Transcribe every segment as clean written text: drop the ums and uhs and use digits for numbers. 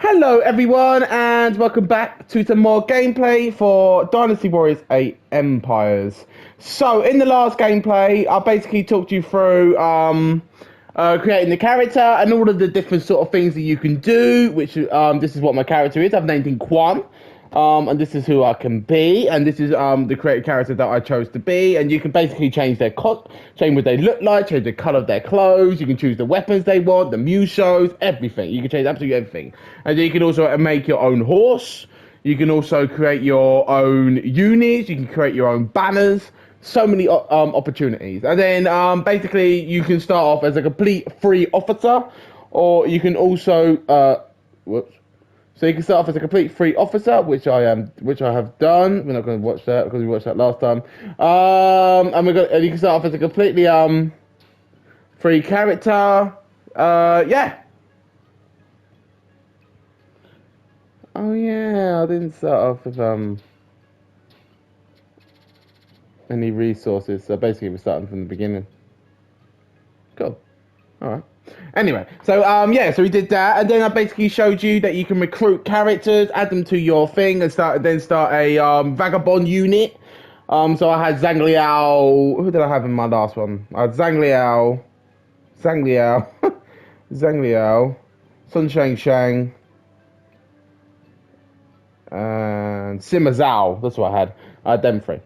Hello everyone and welcome back to some more gameplay for Dynasty Warriors 8 Empires. So in the last gameplay I basically talked you through creating the character and all of the different sort of things that you can do, which this is what my character is. I've named him Quan. And this is who I can be, and this is the created character that I chose to be. And you can basically change their change what they look like, change the color of their clothes. You can choose the weapons they want, the musos, everything. You can change absolutely everything. And then you can also make your own horse. You can also create your own units. You can create your own banners. So many opportunities. And then basically you can start off as a complete free officer, or you can also whoops. So you can start off as a complete free officer, which I have done. We're not going to watch that because we watched that last time. And you can start off as a completely free character. Yeah. Oh yeah, I didn't start off with any resources. So basically, we're starting from the beginning. Cool. All right. Anyway, so yeah, so we did that, and then I basically showed you that you can recruit characters, add them to your thing, and start a vagabond unit. So I had Zhang Liao. Who did I have in my last one? I had Zhang Liao, Zhang Liao, Sun Shang, and Sima Zhao. That's what I had. I had them three.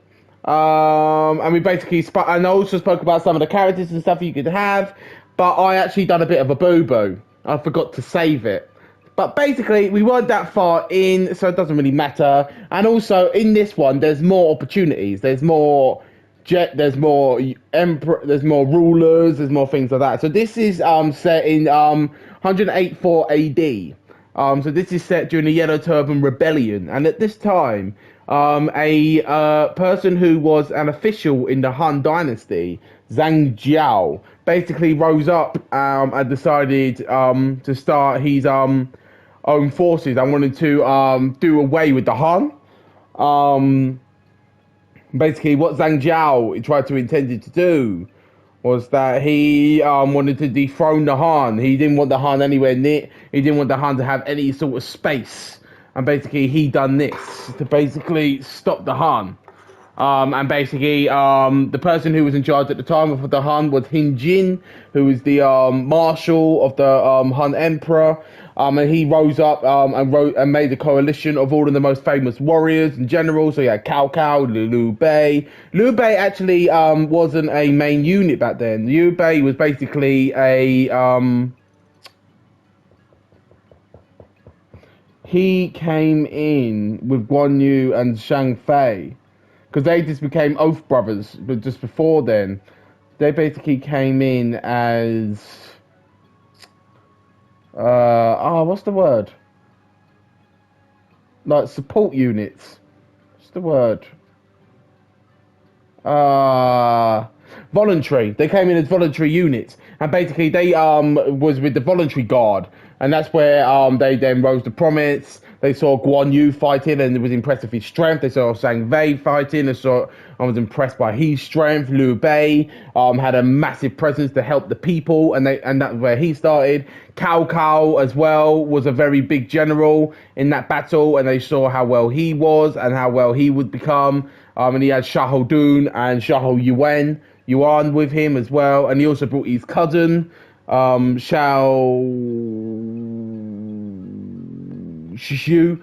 And we basically and I also spoke about some of the characters and stuff you could have. But I actually done a bit of a boo-boo. I forgot to save it. But basically, we weren't that far in, so it doesn't really matter. And also, in this one, there's more opportunities. There's more there's more emperor, there's more rulers, there's more things like that. So this is set in 184 AD. So this is set during the Yellow Turban Rebellion. And at this time, a person who was an official in the Han Dynasty, Zhang Jiao, basically rose up and decided to start his own forces and wanted to do away with the Han. Basically, what Zhang Jiao intended to do was that he wanted to dethrone the Han. He didn't want the Han anywhere near. He didn't want the Han to have any sort of space. And basically, he done this to basically stop the Han. And basically, the person who was in charge at the time of the Han was Hin Jin, who was the marshal of the Han Emperor. And he rose up and made a coalition of all of the most famous warriors and generals. So you had Cao Cao, Liu Bei. Liu Bei actually wasn't a main unit back then. Liu Bei was basically he came in with Guan Yu and Shang Fei. Because they just became oath brothers, but just before then, they basically came in as what's the word? Like support units. What's the word? Voluntary. They came in as voluntary units, and basically they was with the voluntary guard, and that's where they then rose to prominence. They saw Guan Yu fighting and was impressed with his strength. They saw Zhang Wei fighting and was impressed by his strength. Liu Bei had a massive presence to help the people, and that's where he started. Cao Cao as well was a very big general in that battle, and they saw how well he was and how well he would become. And he had Xiahou Dun and Xiahou Yuan with him as well, and he also brought his cousin Xiao Shu.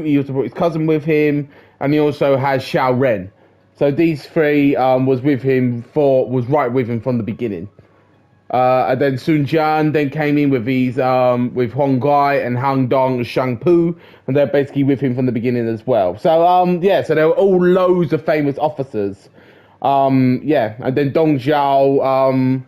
He also brought his cousin with him, and he also has Xiao Ren. So these three was right with him from the beginning. And then Sun Jian then came in with with Hong Gai and Hang Dong and Shang Pu, and they're basically with him from the beginning as well. So yeah, so there were all loads of famous officers. Yeah, and then Dong Zhao.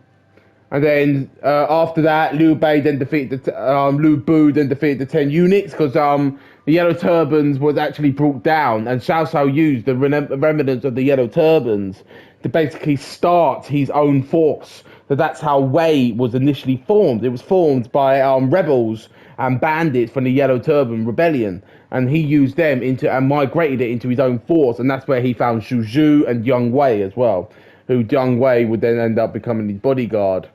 And then after that, Liu Bu then defeated the 10 units because the Yellow Turbans was actually brought down, and Xiao Xiao used the remnants of the Yellow Turbans to basically start his own force. So that's how Wei was initially formed. It was formed by rebels and bandits from the Yellow Turban Rebellion, and he used them and migrated it into his own force, and that's where he found Xu Zhu and Yang Wei as well, who Yang Wei would then end up becoming his bodyguard.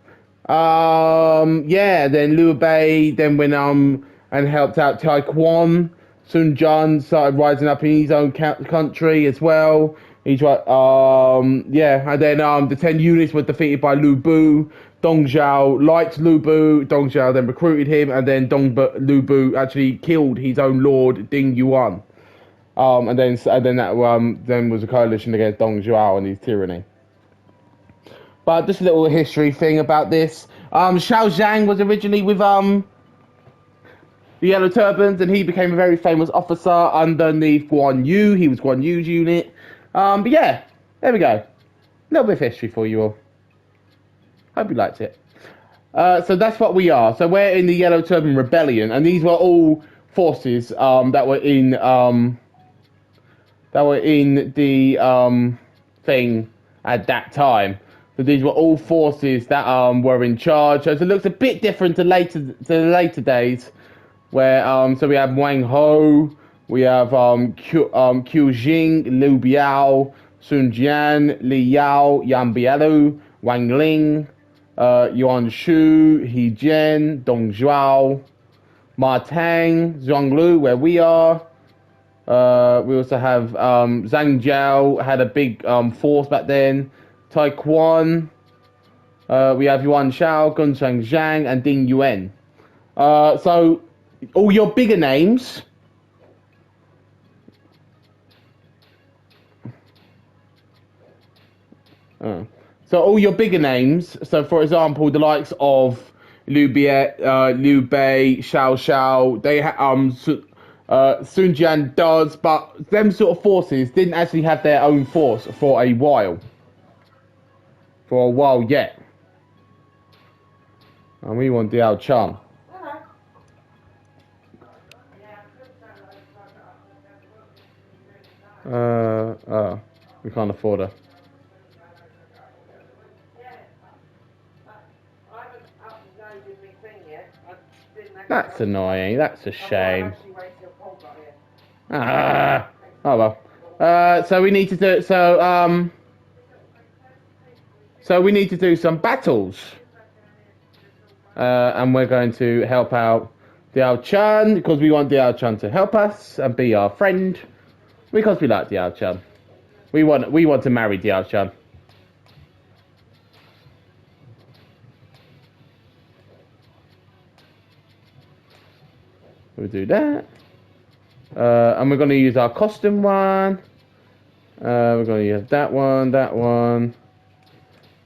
Yeah, then Liu Bei, then when and helped out Taekwon. Sun Jun started rising up in his own country as well. He's right. Yeah, and then the 10 units were defeated by Lu Bu. Dong Zhao liked Lu Bu. Dong Zhao then recruited him, and then Lu Bu actually killed his own lord Ding Yuan. And then that was a coalition against Dong Zhao and his tyranny. But just a little history thing about this. Zhao Zhang was originally with the Yellow Turbans, and he became a very famous officer underneath Guan Yu. He was Guan Yu's unit. But yeah, there we go. A little bit of history for you all. Hope you liked it. So that's what we are. So we're in the Yellow Turban Rebellion, and these were all forces that were in the thing at that time. So these were all forces that were in charge. So it looks a bit different to the later days, where so we have Wang Ho, we have Qiu Jing, Liu Biao, Sun Jian, Li Yao, Yan Bialu, Wang Ling, Yuan Shu, He Jian, Dong Zhuao, Ma Tang, Zhang Lu, where we are. We also have Zhang Jiao had a big force back then. Taekwon. We have Yuan Shao, Gunshan Zhang, and Ding Yuan. So all your bigger names. So all your bigger names. So for example, the likes of Liu Bei, Xiao Xiao. They Sun Jian does, but them sort of forces didn't actually have their own force for a while. For a while yet. And we want Diao Chan. We can't afford her. That's annoying. That's a shame. Oh well. So we need to do so we need to do some battles. And we're going to help out Diao Chan because we want Diao Chan to help us and be our friend because we like Diao Chan. We want to marry Diao Chan. We'll do that. And we're going to use our costume one. We're going to use that one,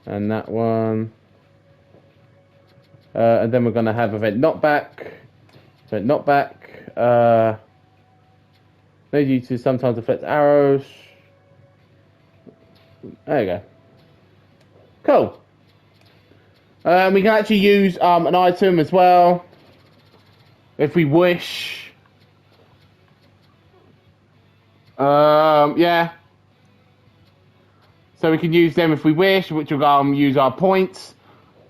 and that one. And then we're going to have event knockback. Made you to sometimes affect arrows. There you go. Cool. We can actually use an item as well, if we wish. Yeah. So we can use them if we wish, which will use our points,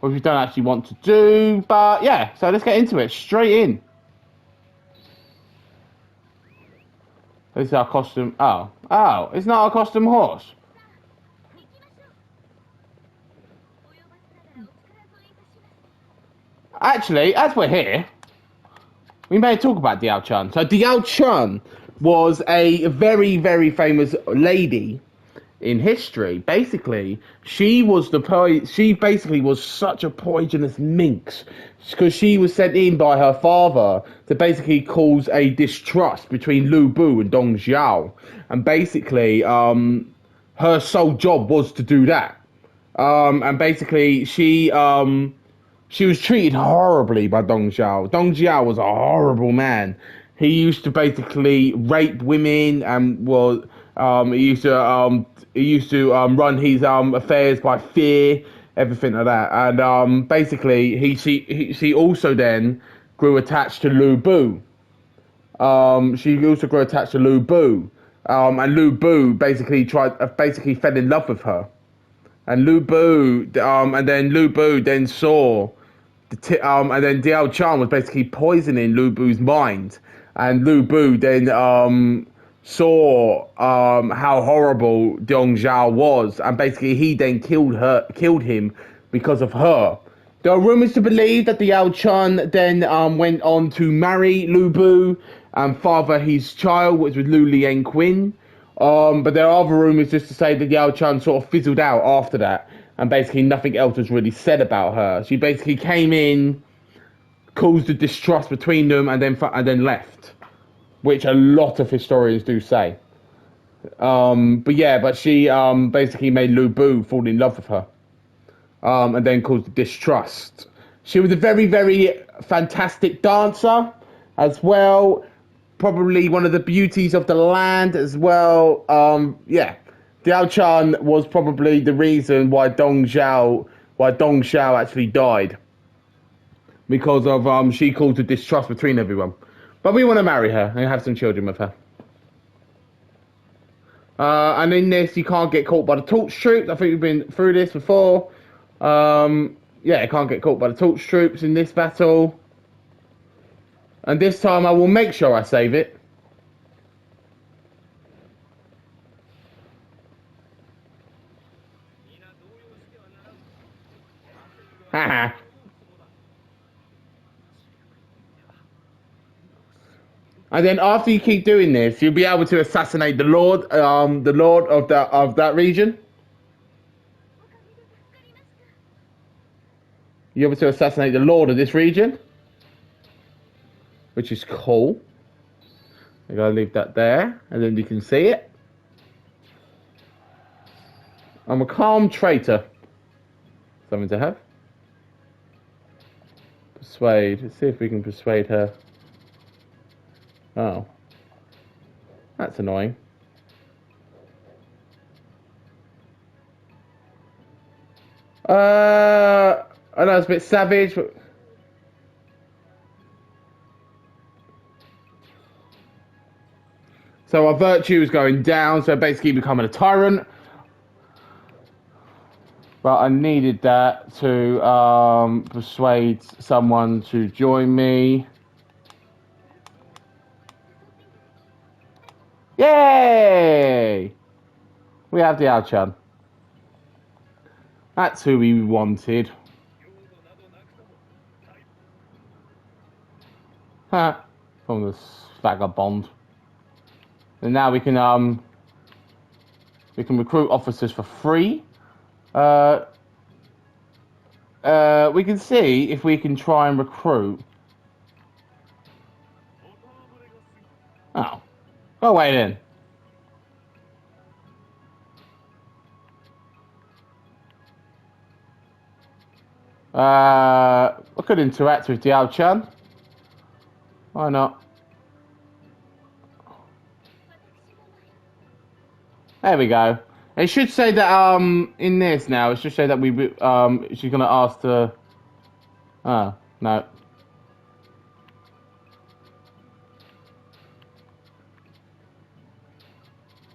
which we don't actually want to do. But yeah, so let's get into it. Straight in. This is our costume. Oh, it's not our costume horse. Actually, as we're here, we may talk about Diao Chan. So Diao Chan was a very, very famous lady in history. Basically, she basically was such a poisonous minx because she was sent in by her father to basically cause a distrust between Lu Bu and Dong Zhao. And basically, her sole job was to do that. And basically, she was treated horribly by Dong Zhao. Dong Zhao was a horrible man. He used to basically rape women and he used to run his affairs by fear, everything like that. And basically, she also then grew attached to Lu Bu. She also grew attached to Lu Bu. And Lu Bu basically fell in love with her. And Lu Bu, and then Lu Bu then saw and then Diao Chan was basically poisoning Lu Bu's mind. And Lu Bu then saw how horrible Dong Zhao was, and basically he then killed him because of her. There are rumors to believe that the Yao Chun then went on to marry Lu Bu and father his child, which was Lu Liang Quinn. But there are other rumors just to say that Yao Chun sort of fizzled out after that, and basically nothing else was really said about her. She basically came in, caused a distrust between them, and then left, which a lot of historians do say. But she basically made Lu Bu fall in love with her. And then caused distrust. She was a very, very fantastic dancer as well. Probably one of the beauties of the land as well. Diao Chan was probably the reason why Dong Xiao actually died. Because of she caused a distrust between everyone. But we want to marry her and have some children with her. And in this, you can't get caught by the torch troops. I think we've been through this before. You can't get caught by the torch troops in this battle. And this time I will make sure I save it. Haha. And then after you keep doing this, you'll be able to assassinate the Lord of that region. You're able to assassinate the Lord of this region, which is cool. I gotta leave that there, and then you can see it. I'm a calm traitor. Something to have. Persuade. Let's see if we can persuade her. Oh. That's annoying. I know it's a bit savage, but... So our virtue is going down, so basically becoming a tyrant. But I needed that to persuade someone to join me. Yay! We have the Ao-chan. That's who we wanted. Ha! From this vagabond. And now we can recruit officers for free. We can see if we can try and recruit. Oh. Go away then. I could interact with Diao Chan. Why not? There we go. It should say that in this now. It should say that we she's gonna ask to. Oh no.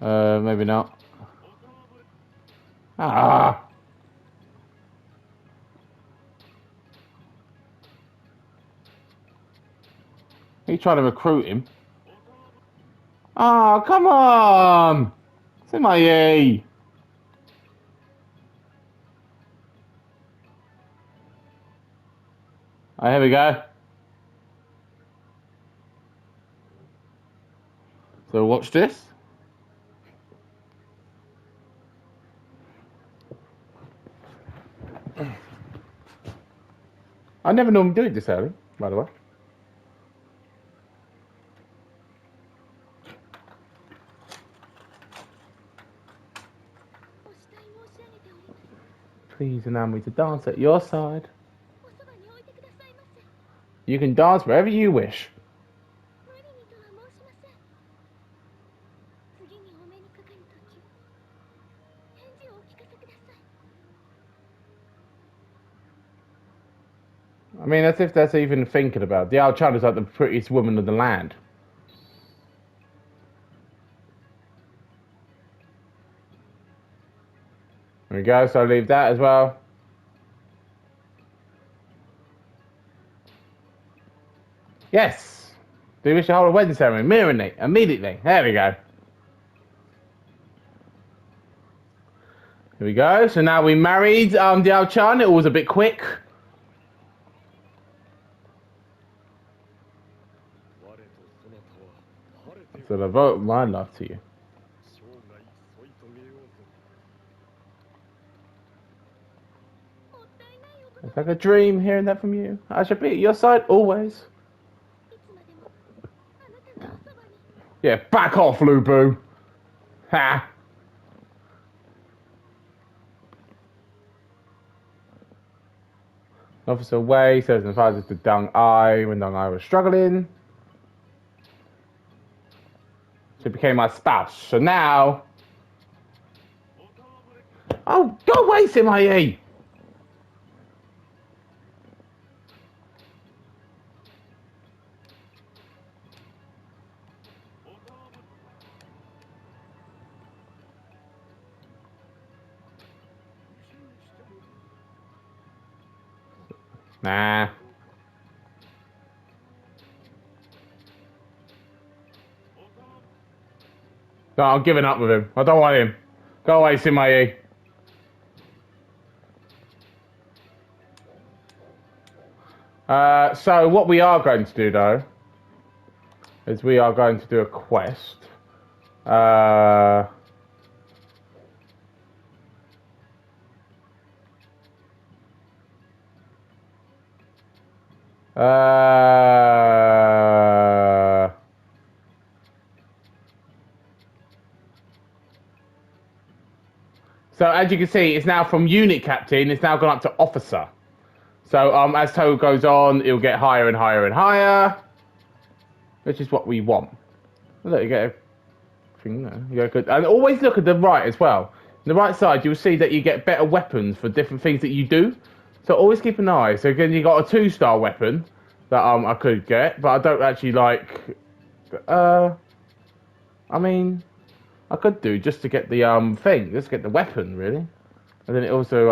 Maybe not. Ah. Are you trying to recruit him? Oh, come on! Simeon Yi. Oh, here we go. So watch this. I never normally do it this early, by the way. Please allow me to dance at your side. You can dance wherever you wish. I mean, as if that's even thinking about. Diao Chan is like the prettiest woman of the land. There we go, so I'll leave that as well. Yes! Do you wish to hold a wedding ceremony? Immediately. There we go. Here we go. So now we married Diao Chan. It was a bit quick. So I devote my love to you. It's like a dream hearing that from you. I shall be at your side always. Yeah, back off, Lubu. Ha! Officer Wei serves as advisor to Deng Ai when Deng Ai was struggling. She became my spouse. So now... Oh, go away, Simeon Yi! Nah. No, I'm giving up with him. I don't want him. Go away, Simeon Yi. So what we are going to do, though, is we are going to do a quest. So as you can see, it's now from unit captain, it's now gone up to officer. So as Toe goes on, it'll get higher and higher and higher, which is what we want. Look, you get a thing there. You get good, and always look at the right as well. On the right side, you'll see that you get better weapons for different things that you do. So always keep an eye. So again, you got a 2-star weapon that I could get, but I don't actually like. I mean, I could do just to get the thing, just to get the weapon really, and then it also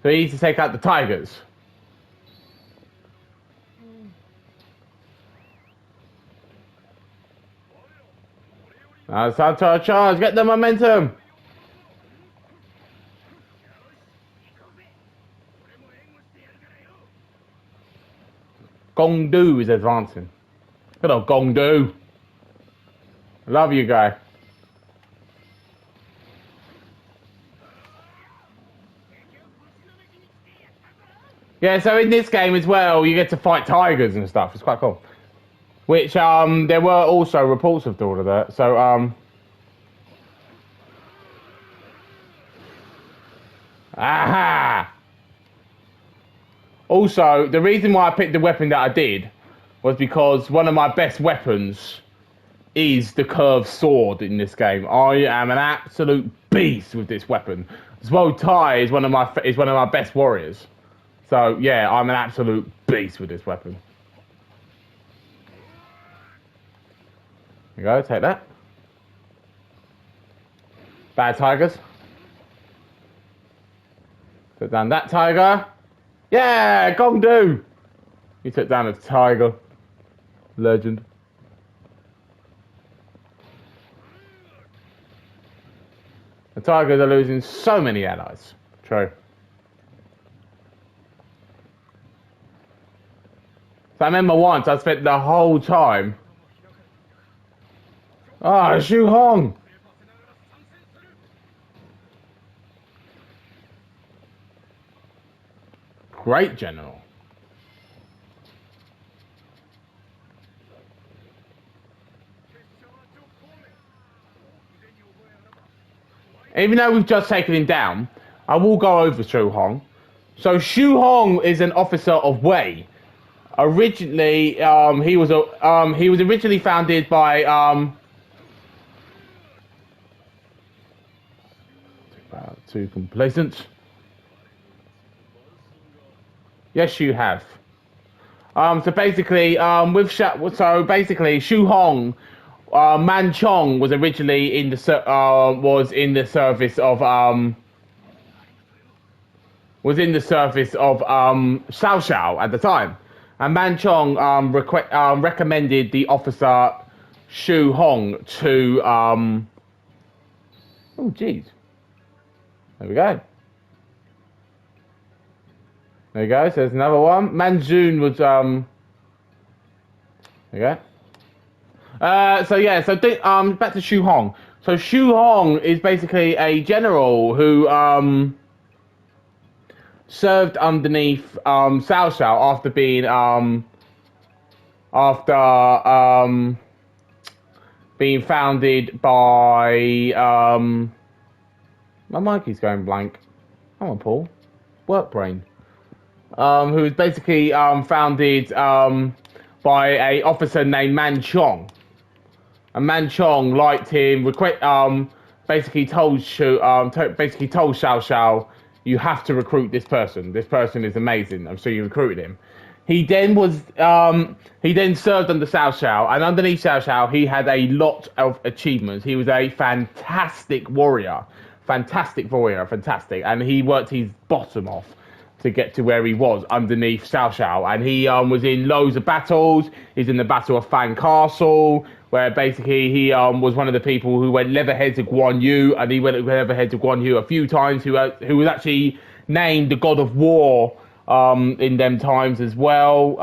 So you need to take out the tigers. Now it's time to charge. Get the momentum. Gongdu is advancing. Good old Gongdu. I love you, guy. Yeah, so in this game as well, you get to fight tigers and stuff. It's quite cool. Which, there were also reports of all of that. So, aha! Also, the reason why I picked the weapon that I did was because one of my best weapons is the curved sword in this game. I am an absolute beast with this weapon. Zhao Zhang is one of my best warriors. So yeah, I'm an absolute beast with this weapon. There you go, take that. Bad tigers. Put down that tiger. Yeah, Gongdu! You took down a tiger. Legend. The tigers are losing so many allies. True. So I remember once I spent the whole time. Ah, Xu Hong! Great general. Even though we've just taken him down, I will go over Xu Hong. So Xu Hong is an officer of Wei. Originally, he was originally founded by too complacent. Yes, you have. So basically, Xu Hong, Man Chong was originally in the service of Xiao Xiao at the time, and Man Chong recommended the officer Xu Hong to oh geez, there we go. There you go. So there's another one. Manjun was There you go. Back to Xu Hong. So Xu Hong is basically a general who served underneath Cao Cao after being founded by my mic is going blank. Come on, Paul. Work brain. Who was basically founded by a officer named Man Chong. And Man Chong liked him. Basically told Cao Cao, you have to recruit this person. This person is amazing. I'm sure you recruited him. He then served under Cao Cao, and underneath Cao Cao, he had a lot of achievements. He was a fantastic warrior, and he worked his bottom off to get to where he was underneath Cao Cao, and he was in loads of battles. He's in the Battle of Fan Castle, where basically he was one of the people who went leatherhead to Guan Yu, and he went leatherhead to Guan Yu a few times. Who was actually named the God of War in them times as well.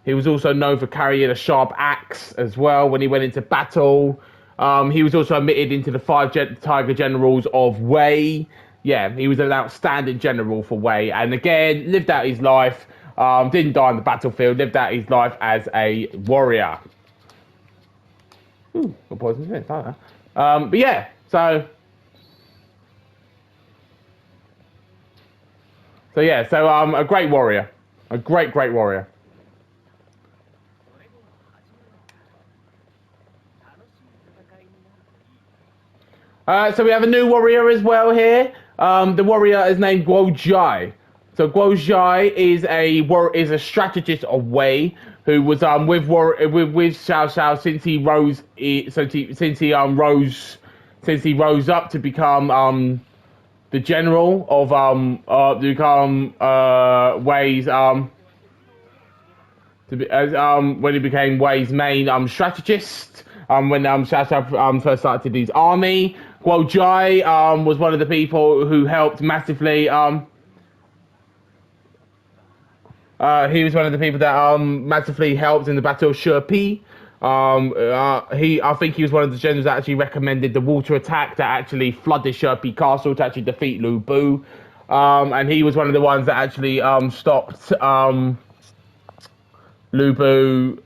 He was also known for carrying a sharp axe as well when he went into battle. He was also admitted into the 5 Tiger Generals of Wei. Yeah, he was an outstanding general for Wei, and again, lived out his life, didn't die on the battlefield, lived out his life as a warrior. Ooh, got poison in it, like that. But yeah, so a great warrior. A great warrior. So we have a new warrior as well here. The warrior is named Guo Jai. So Guo Jai is a strategist of Wei who was with Cao Cao since he rose up to become the general of Wei's when he became Wei's main strategist. When Cao Cao first started his army, Guo Jai was one of the people who helped massively. He was one of the people that massively helped in the Battle of Shepi. I think he was one of the generals that actually recommended the water attack that actually flooded Shepi Castle to actually defeat Lu Bu. And he was one of the ones that actually stopped Lu Bu.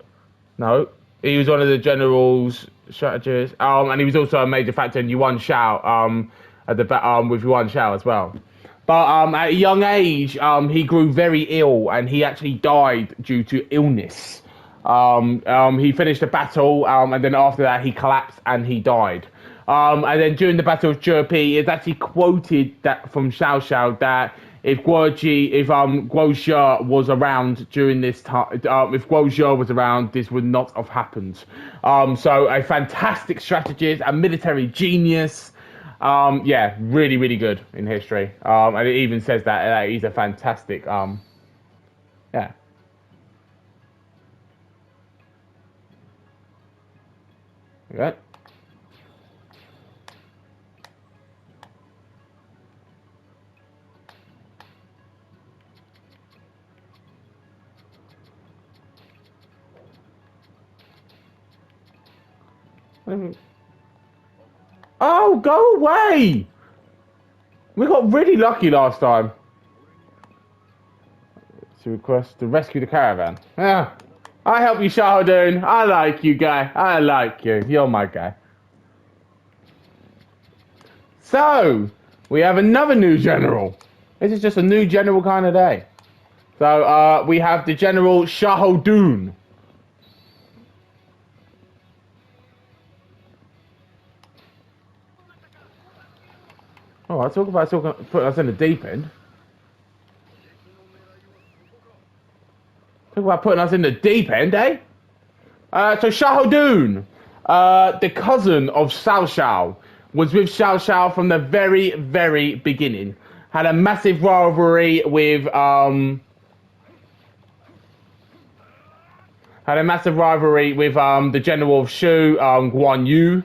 No. He was one of the generals, strategists, and he was also a major factor in Yuan Shao, with Yuan Shao as well. But at a young age, he grew very ill, and he actually died due to illness. He finished the battle, and then after that, he collapsed and he died. And then during the Battle of Zhepi, it's actually quoted that from Cao Cao that if Guo Jai was around during this time, if Guo Jai was around, this would not have happened. So a fantastic strategist, a military genius. Yeah, really good in history. And it even says that he's a fantastic. Yeah. Okay. Oh, go away! We got really lucky last time. To request to rescue the caravan. Yeah, I help you, Shahadun. I like you, guy. I like you. You're my guy. So, we have another new general. This is just a new general kind of day. So, we have the General Shahadun. Oh, I talk about putting us in the deep end. Talk about putting us in the deep end, eh? So Shahadun, the cousin of Cao Cao, was with Cao Cao from the very beginning. Had a massive rivalry with the general of Shu, Guan Yu.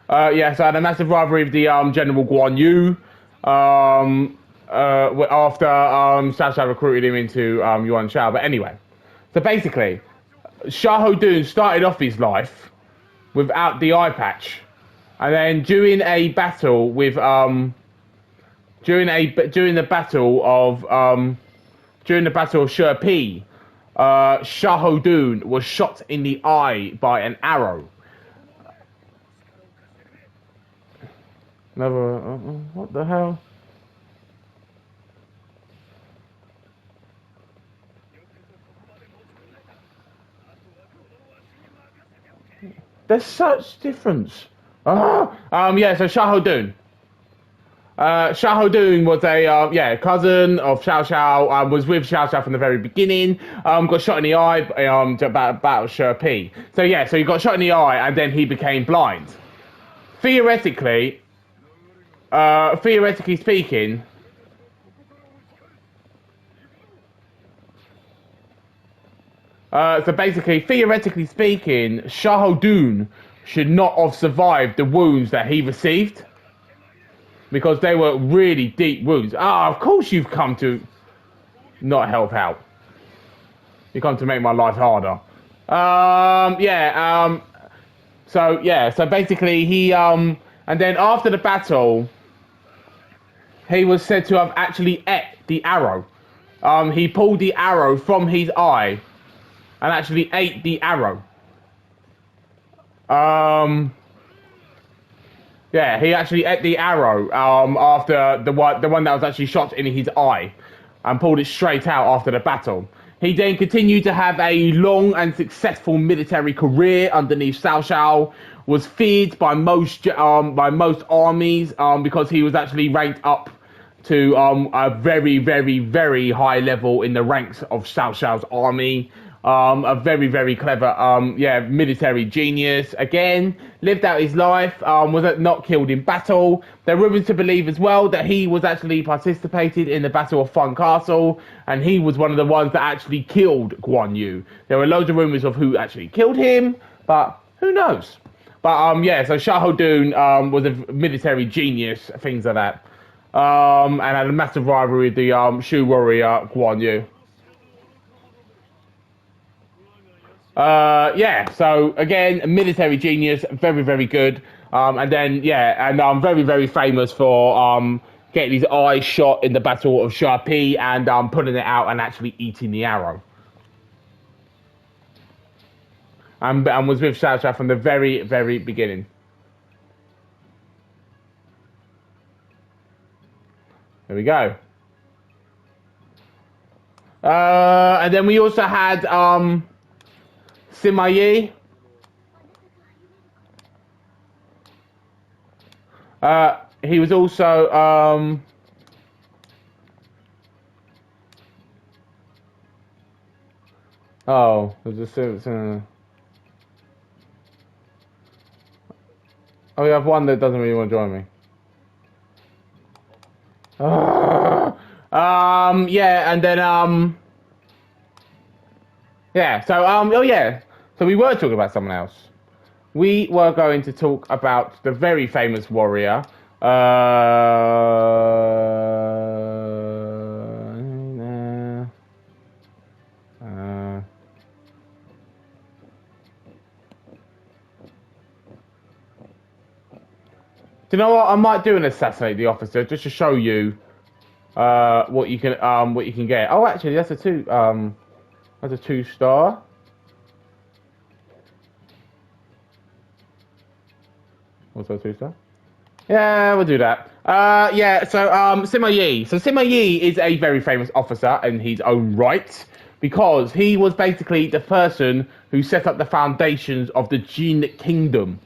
So I had a massive rivalry with the General Guan Yu. after Xiao Xiao recruited him into Yuan Shao. But anyway, so basically, Xiahou Dun started off his life without the eye patch, and then during the battle of Shi, Xiahou Dun was shot in the eye by an arrow. Another, what the hell? There's such difference. Yeah, so Xiahou Dun. Xiahou Dun was a cousin of Xiao Xiao, was with Xiao Xiao from the very beginning, got shot in the eye about Shi. So he got shot in the eye and then he became blind. Theoretically speaking, theoretically speaking, Xiahou Dun should not have survived the wounds that he received, because they were really deep wounds. Of course you've come to not help out. You come to make my life harder. So basically he and then after the battle, he was said to have actually ate the arrow. He pulled the arrow from his eye and actually ate the arrow. He actually ate the arrow after the one that was actually shot in his eye, and pulled it straight out after the battle. He then continued to have a long and successful military career underneath Cao Cao. Was feared by most armies because he was actually ranked up to a very, very, very high level in the ranks of Cao Cao's army. A very, very clever, military genius. Again, lived out his life, was not killed in battle. There are rumors to believe as well that he was actually participated in the Battle of Fun Castle, and he was one of the ones that actually killed Guan Yu. There were loads of rumors of who actually killed him, but who knows? But so Xiahou Dun was a military genius, things like that, and had a massive rivalry with the Shu warrior Guan Yu. So again, a military genius, very, very good. And then, very, very famous for getting his eye shot in the Battle of Shi and pulling it out and actually eating the arrow. And was with Xiao Xiao from the very, very beginning. There we go. And then we also had Simeon Yi. He was also there's a we have one that doesn't really want to join me. And then so we were talking about someone else. We were going to talk about the very famous warrior. Do you know what? I might do an assassinate the officer just to show you what you can get. Oh, actually, that's a 2-star. Also a 2-star. Yeah, we'll do that. So Simeon Yi. So Simeon Yi is a very famous officer in his own right, because he was basically the person who set up the foundations of the Jin Kingdom,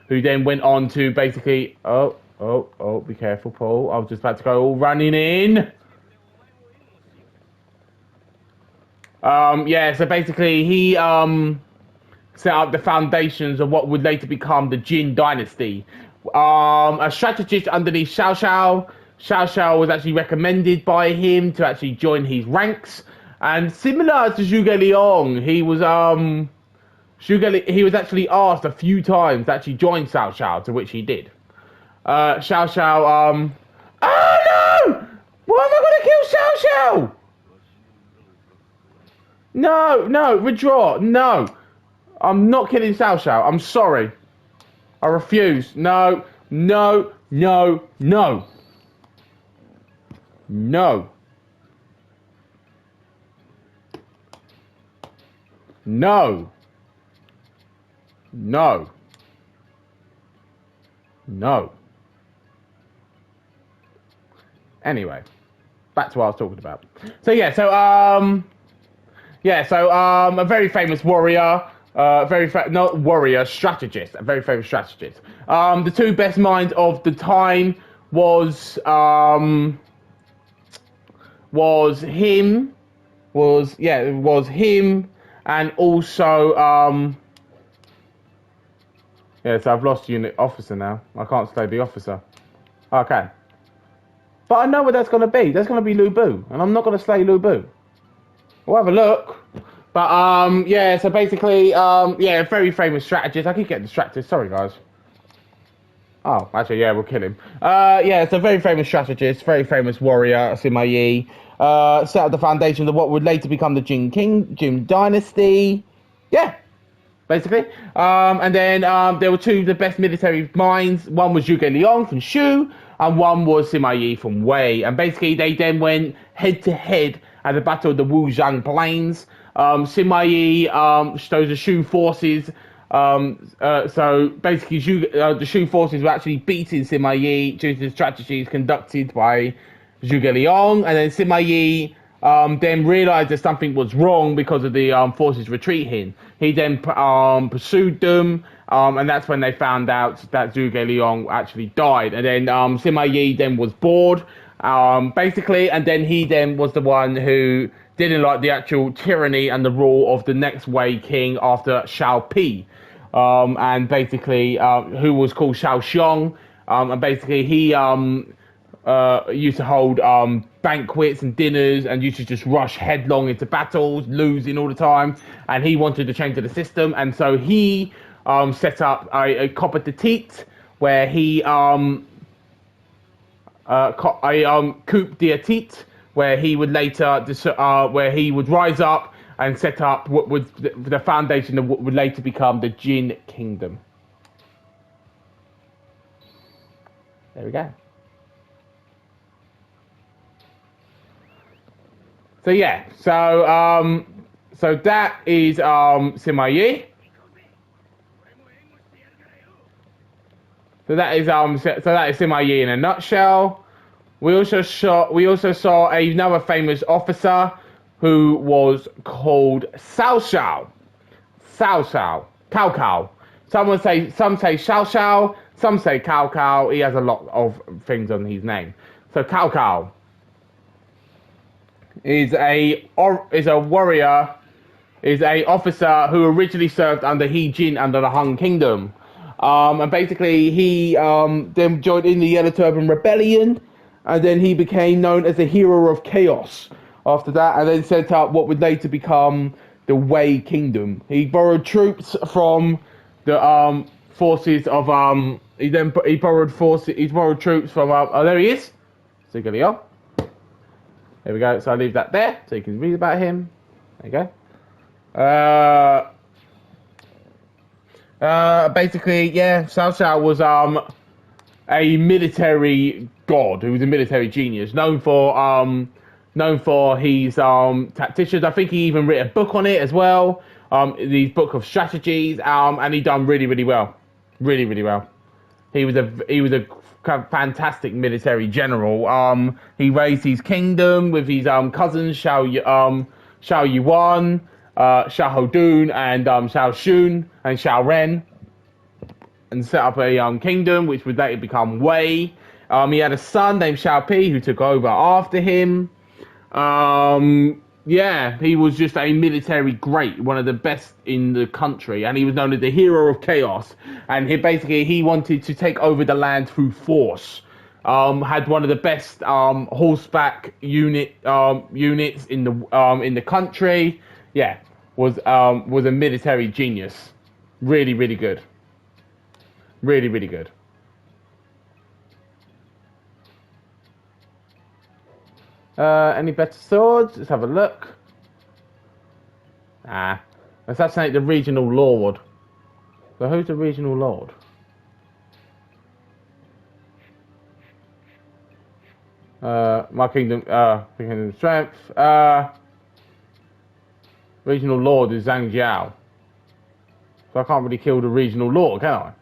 who then went on to basically... Oh, be careful, Paul. I was just about to go all running in. So basically he set up the foundations of what would later become the Jin dynasty. A strategist underneath Xiao Xiao. Xiao Xiao was actually recommended by him to actually join his ranks. And similar to Zhuge Liang, he was actually asked a few times to actually join Xiao Xiao, to which he did. Xiao Xiao, oh Zhao! No, no, withdraw. No. I'm not killing Zhao Zhao. I'm sorry. I refuse. No, no, no, no. No. No. No. No. Anyway, back to what I was talking about. So yeah, a very famous warrior, not warrior, strategist, a very famous strategist. The two best minds of the time was him, and also so I've lost unit officer now. I can't stay the officer. Okay. But I know what that's going to be. That's going to be Lu Bu, and I'm not going to slay Lu Bu. We'll have a look. But so basically, very famous strategist. I keep getting distracted. Sorry, guys. Oh, actually, yeah, we'll kill him. It's a very famous strategist, very famous warrior, Simeon Yi. Set up the foundation of what would later become the Jin dynasty. Yeah, basically. And then there were two of the best military minds. One was Zhuge Liang from Shu, and one was Simeon Yi from Wei. And basically, they then went head to head at the Battle of the Wuzhang Plains. Simeon Yi shows the Shu forces. So basically, the Shu forces were actually beating Simeon Yi due to the strategies conducted by Zhuge Liang, and then Simeon Yi then realized that something was wrong because of the forces retreating. He then pursued them, and that's when they found out that Zhuge Liang actually died. And then Simeon Yi then was bored, basically, and then he then was the one who didn't like the actual tyranny and the rule of the next Wei king after Shao Pi, and basically who was called Shao Xiong, and basically he used to hold banquets and dinners and used to just rush headlong into battles, losing all the time, and he wanted to change the system, and so he set up a coup d'état where he coup d'état where he would later where he would rise up and set up what would the foundation of what would later become the Jin Kingdom. There we go. So yeah, so that is Simeon Yi. So that is Simeon Yi in a nutshell. We also saw another famous officer who was called Cao Cao. Cao Cao. Some say Cao Cao, some say Cao Cao. He has a lot of things on his name. So Cao Cao is a warrior, is a officer who originally served under He Jin under the Han Kingdom. And basically he then joined in the Yellow Turban Rebellion, and then he became known as the Hero of Chaos after that, and then set up what would later become the Wei Kingdom. He borrowed troops from the forces of he borrowed troops from oh, there he is. Zhuge Liang. There we go. So I leave that there so you can read about him. There you go. Basically, yeah, Cao Cao was a military god who was a military genius, known for his tacticians. I think he even wrote a book on it as well. The book of strategies, and he done really well, really well. He was a fantastic military general. He raised his kingdom with his cousins Xiao Yuan, Xiao Dun, and Xiao Shun and Xiao Ren, and set up a kingdom which would later become Wei. He had a son named Xiao Pi who took over after him. He was just a military great, one of the best in the country, and he was known as the Hero of Chaos. And he wanted to take over the land through force. Had one of the best horseback units in the country. Yeah, was a military genius. Really good. Really good. Any better swords? Let's have a look. Assassinate the regional lord. So who's the regional lord? My kingdom, kingdom strength. Regional lord is Zhang Jiao. So I can't really kill the regional lord, can I?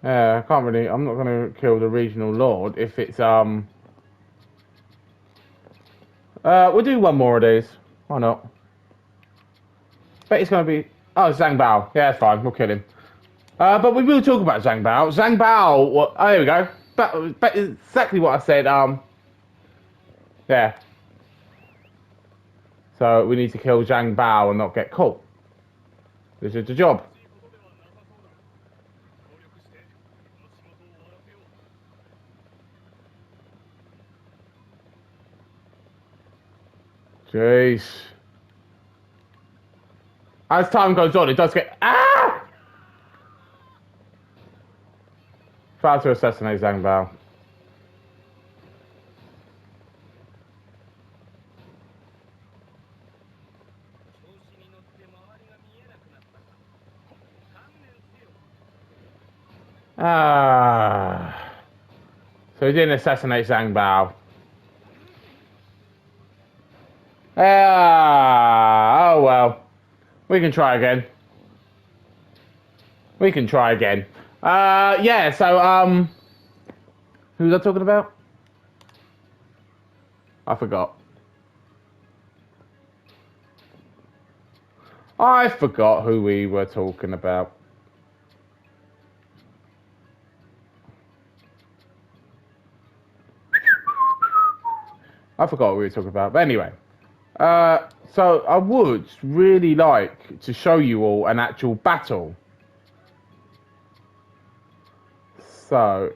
I can't really, I'm not gonna kill the regional lord if it's, we'll do one more of these. Why not? Bet it's gonna be, oh, Zhang Bao. Yeah, that's fine, we'll kill him. But we will talk about Zhang Bao. Zhang Bao, well, oh, there we go. But exactly what I said, yeah. So we need to kill Zhang Bao and not get caught. This is the job. Jeez. As time goes on, it does get... Try to assassinate Zhang Bao. So he didn't assassinate Zhang Bao. Oh well. We can try again. We can try again. Yeah, so, who was I talking about? I forgot. I forgot who we were talking about. I forgot what we were talking about, but anyway. So I would really like to show you all an actual battle. So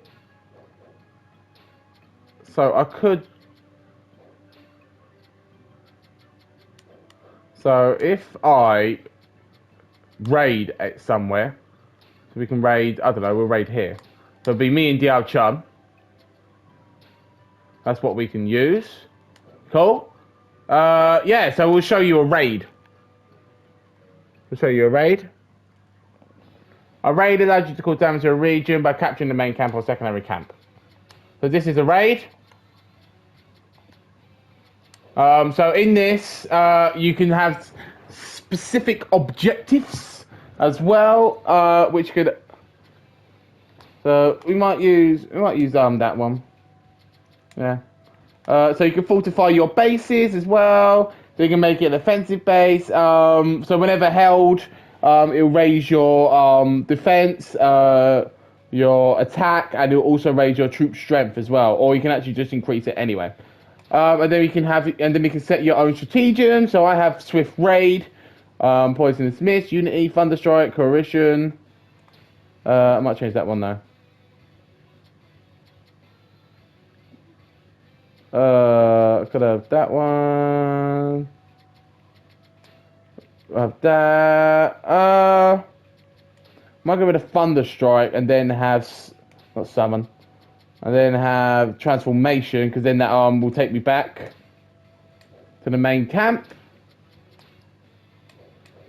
I could... So if I raid it somewhere, so we can raid, I don't know, we'll raid here. So it'll be me and Diao Chun. That's what we can use. Cool. Yeah, so we'll show you a raid. We'll show you a raid. A raid allows you to cause damage to a region by capturing the main camp or secondary camp. So this is a raid. So in this, you can have specific objectives as well, which could... So we might use that one. Yeah. So you can fortify your bases as well. So you can make it an offensive base. So whenever held, it'll raise your defense, your attack, and it'll also raise your troop strength as well. Or you can actually just increase it anyway. And then we can set your own stratagem. So I have Swift Raid, Poisonous Mist, Unity, Thunderstrike, Coercion. I might change that one though. Could have that one. Have that. Might go with a Thunderstrike and then have not summon, and then have transformation because then that will take me back to the main camp,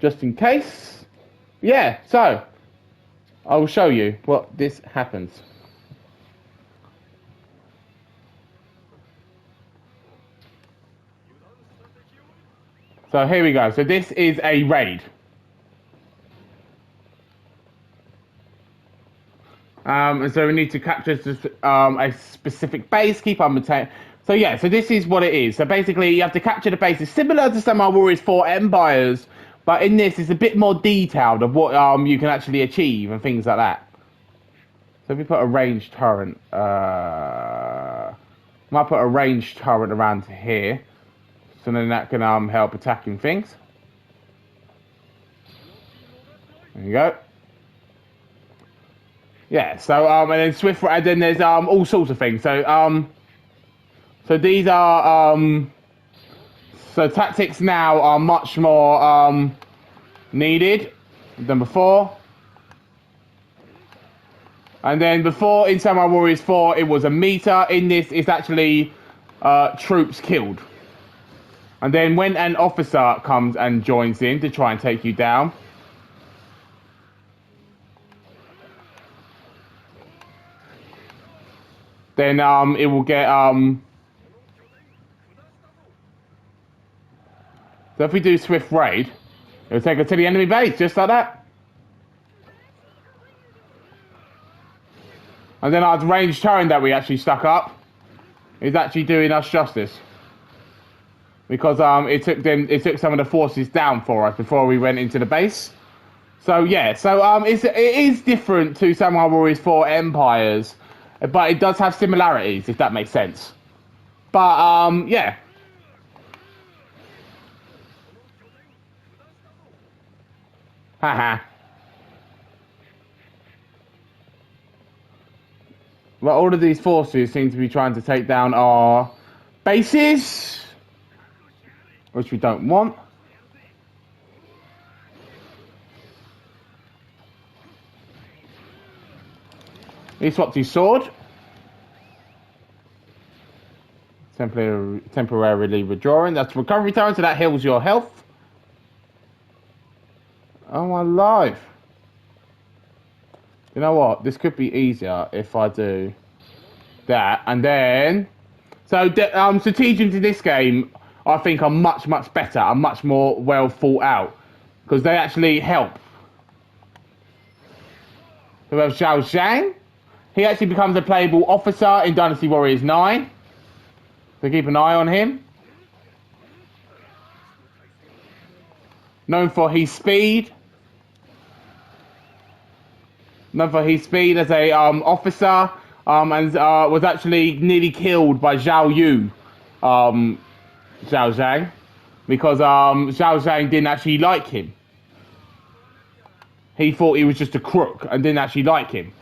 just in case. Yeah. So I will show you what this happens. So here we go. So this is a raid. And so we need to capture a specific base, keep on maintaining. So yeah, so this is what it is. So basically you have to capture the bases similar to Samurai Warriors 4 Empires, but in this it's a bit more detailed of what you can actually achieve and things like that. So if we put a ranged turret, might put a ranged turret around here. So then that can help attacking things. There you go. Yeah, so and then Swift, and then there's all sorts of things. So so these are so tactics now are much more needed than before. And then before in Samurai Warriors 4, it was a meter. In this, it's actually troops killed. And then when an officer comes and joins in to try and take you down, then it will get so if we do swift raid, it'll take us to the enemy base, just like that. And then our ranged turret that we actually stuck up is actually doing us justice. Because it took some of the forces down for us before we went into the base. So yeah, so it is different to Samurai Warriors 4 Empires, but it does have similarities, if that makes sense. But yeah. Haha. Well, all of these forces seem to be trying to take down our bases, which we don't want. He swapped his sword. Temporarily withdrawing. That's recovery time, so that heals your health. Oh my life. You know what? This could be easier if I do that. And then... So, strategies in this game, I think, are much, much better and much more well thought out. Because they actually help. So we have Zhao Zhang. He actually becomes a playable officer in Dynasty Warriors 9. So keep an eye on him. Known for his speed. Known for his speed as a officer, and was actually nearly killed by Zhao Zhang, because Zhao Zhang didn't actually like him. He thought he was just a crook and didn't actually like him.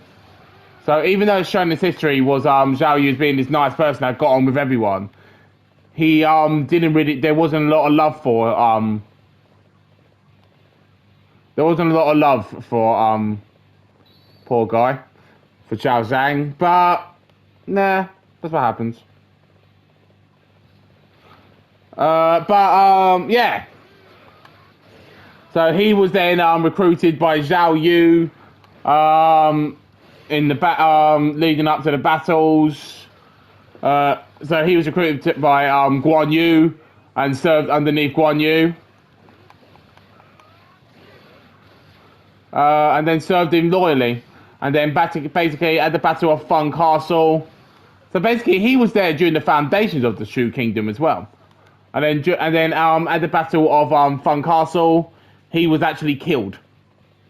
So even though it's shown in his history was Zhao Yu as being this nice person that got on with everyone, he didn't really. There wasn't a lot of love for poor guy, for Zhao Zhang, but nah, that's what happens. Yeah. So he was then recruited by Zhao Yu, in the leading up to the battles. So he was recruited by Guan Yu and served underneath Guan Yu. And then served him loyally. And then basically at the Battle of Feng Castle. So basically he was there during the foundations of the Shu Kingdom as well. And then at the Battle of Feng Castle, he was actually killed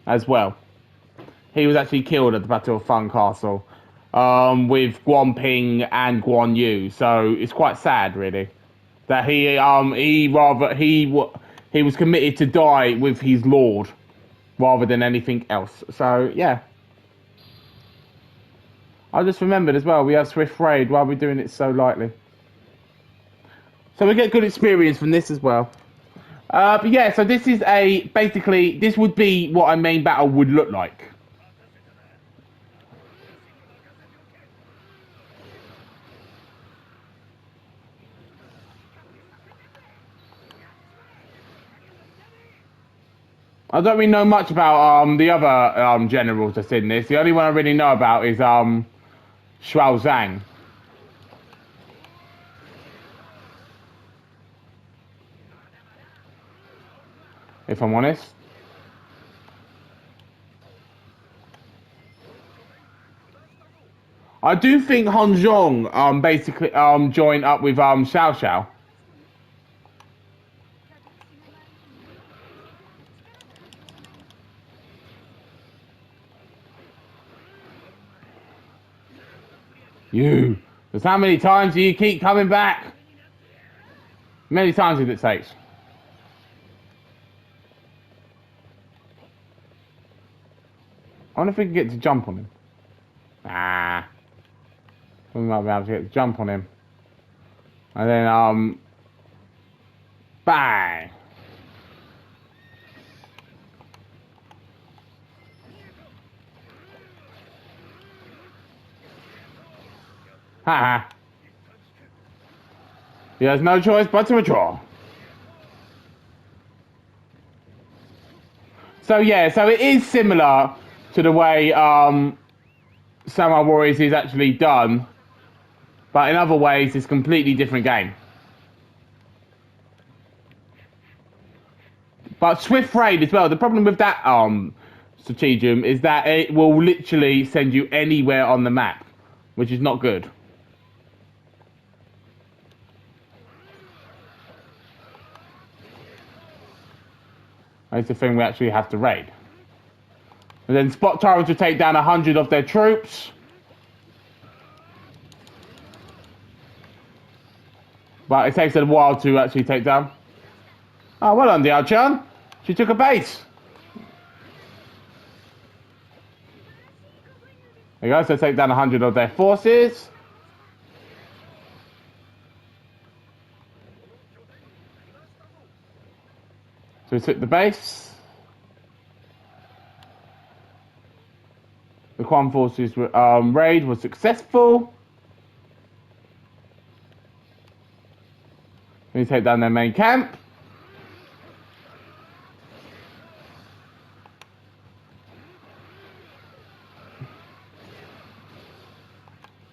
as well. He was actually killed at the Battle of Feng Castle with Guan Ping and Guan Yu. So it's quite sad, really, that he was committed to die with his lord rather than anything else. So yeah. I just remembered as well, we have Swift Raid. Why are we doing it so lightly? So we get good experience from this as well. But yeah, so this is basically, this would be what a main battle would look like. I don't really know much about the other generals that's in this. The only one I really know about is Zhao Zhang. If I'm honest. I do think Han Zhong basically joined up with Xiao Xiao. You. Because how many times do you keep coming back? How many times did it take? I wonder if we can get to jump on him. Ah. We might be able to get to jump on him. And then, bang. Haha. He has no choice but to withdraw. So yeah, so it is similar to the way Samurai Warriors is actually done, but in other ways it's a completely different game. But Swift Raid as well, the problem with that stratagem is that it will literally send you anywhere on the map, which is not good. That's the thing we actually have to raid. And then spot tyrants to take down 100 of their troops. But it takes a while to actually take down. Oh, well done, Diao-chan. She took a base. There you go, so take down 100 of their forces. So we took the base. The Quan forces raid was successful. We take down their main camp.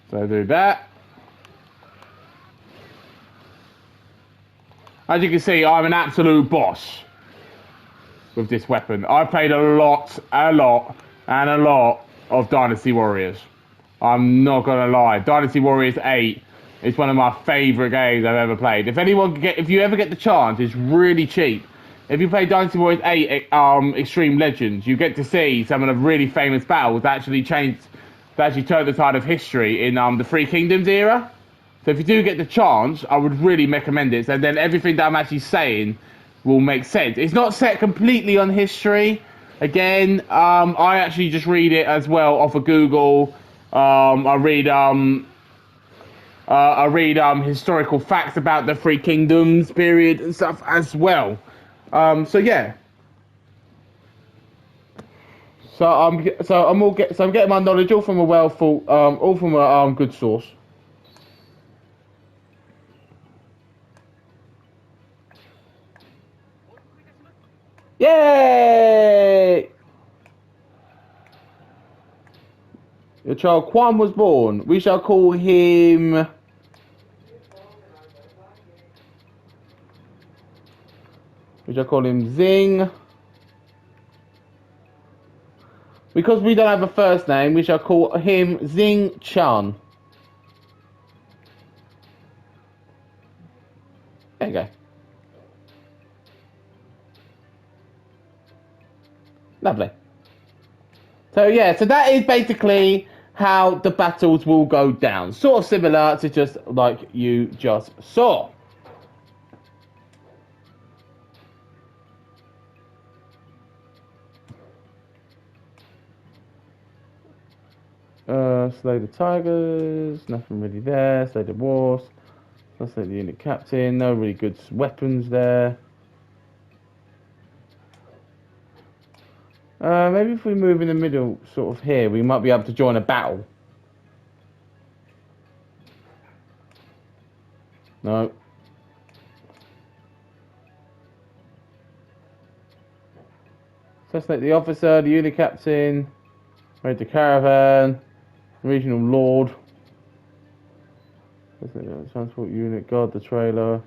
So do that. As you can see, I'm an absolute boss with this weapon. I played a lot of Dynasty Warriors. I'm not gonna lie. Dynasty Warriors 8 is one of my favourite games I've ever played. If you ever get the chance, it's really cheap. If you play Dynasty Warriors 8 Extreme Legends, you get to see some of the really famous battles that actually turned the tide of history in the Three Kingdoms era. So if you do get the chance, I would really recommend it. And then everything that I'm actually saying will make sense. It's not set completely on history. Again, I actually just read it as well off of Google. I read historical facts about the Three Kingdoms period and stuff as well. So yeah. So I'm getting my knowledge all from a all from a good source. Yay! Your child Quan was born. We shall call him. We shall call him Zing. Because we don't have a first name, we shall call him Zing Chan. There you go. Lovely. So yeah, so that is basically how the battles will go down. Sort of similar to just like you just saw. Slay the tigers, nothing really there. Slay the wars. Let's slay the unit captain, no really good weapons there. Maybe if we move in the middle, sort of here, we might be able to join a battle. No. Assassinate the officer, the unit captain, raid the caravan, regional lord. Transport unit, guard the trailer.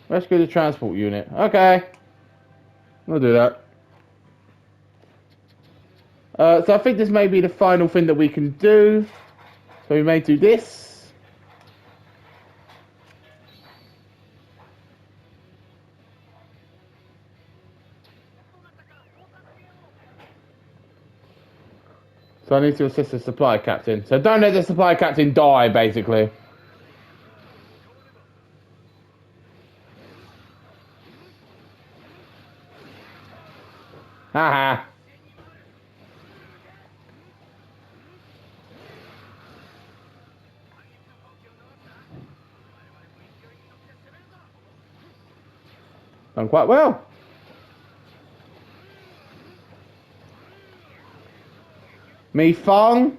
Rescue the transport unit. Okay. We'll do that. So I think this may be the final thing that we can do. So we may do this. So I need to assist the supply captain. So don't let the supply captain die, basically. Haha. Done quite well. Mi Fang.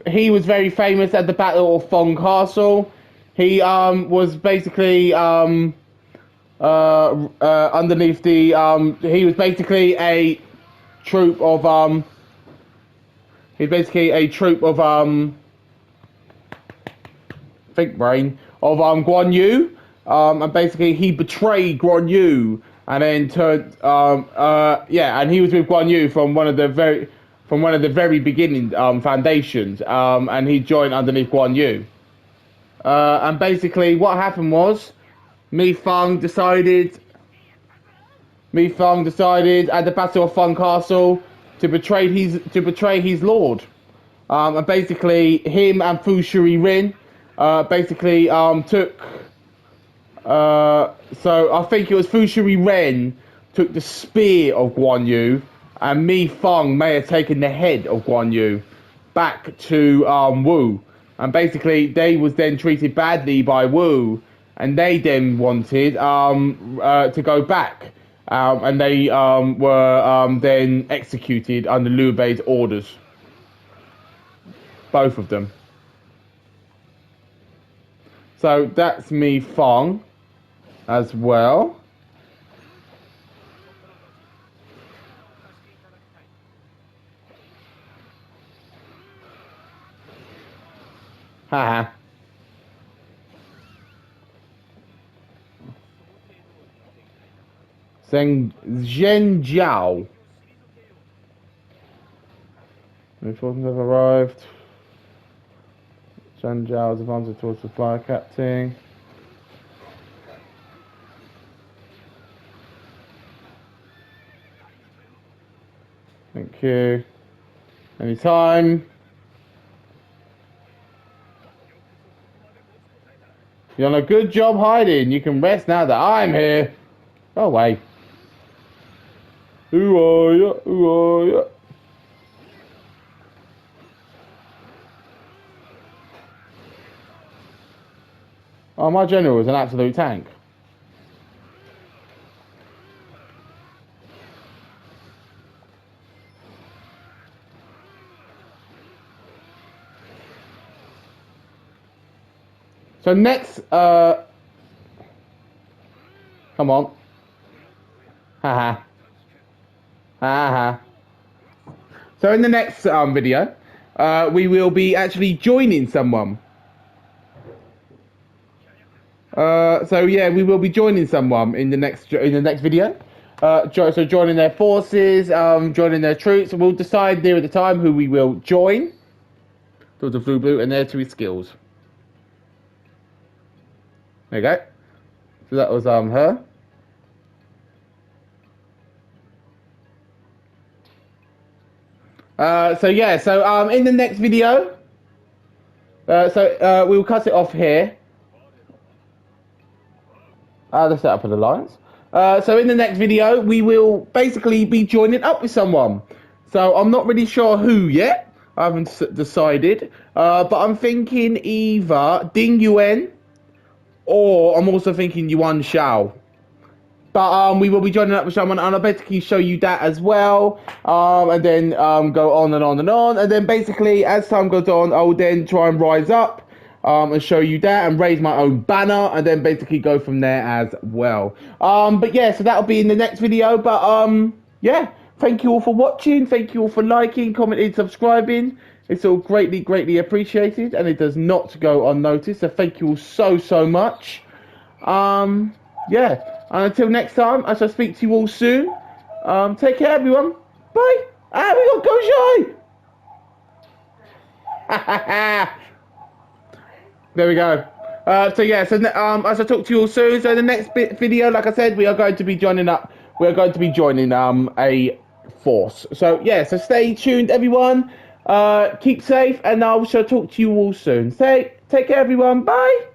He was very famous at the Battle of Fong Castle. He was basically underneath the he was basically a troop of think brain of Guan Yu, and basically he betrayed Guan Yu and then turned and he was with Guan Yu from one of the very beginning foundations, and he joined underneath Guan Yu, and basically what happened was Mi Fang decided at the Battle of Fun Castle to betray his lord, and basically him and Fu Shui Rin took. So I think it was Fu Shui Ren took the spear of Guan Yu, and Mi Fang may have taken the head of Guan Yu back to Wu, and basically they was then treated badly by Wu, and they then wanted to go back, and they were then executed under Liu Bei's orders. Both of them. So that's Mi Fang as well. Haha. Zheng Jiao. Reinforcements have arrived. Zheng Jiao is advancing towards the fire captain. Thank you. Anytime. You've done a good job hiding. You can rest now that I'm here. Go away. Who are you? Who are you? Oh, my general is an absolute tank. So next, come on. Haha. Haha. So in the next video, we will be actually joining someone. So yeah, we will be joining someone in the next video. So joining their forces, joining their troops. We'll decide near at the time who we will join. Towards the blue, and there to his skills. There you go. So that was her. So yeah, so in the next video, we'll cut it off here. The setup of the lines. So in the next video, we will basically be joining up with someone. So I'm not really sure who yet. I haven't decided. But I'm thinking either Ding Yuan, or I'm also thinking Yuan Shao. But we will be joining up with someone, and I'll basically show you that as well. And then go on and on and on. And then basically, as time goes on, I will then try and rise up. And show you that and raise my own banner, and then basically go from there as well. But yeah, so that'll be in the next video. But yeah, thank you all for watching. Thank you all for liking, commenting, subscribing. It's all greatly appreciated, and it does not go unnoticed. So thank you all so much. Yeah, and until next time, I shall speak to you all soon. Take care, everyone. Bye. Ah, we got Guo Jai. There we go. So yeah, so as I talk to you all soon, so the next video, like I said, we are going to be joining up. We're going to be joining a force. So yeah, so stay tuned, everyone. Keep safe, and I shall talk to you all soon. Take care, everyone. Bye.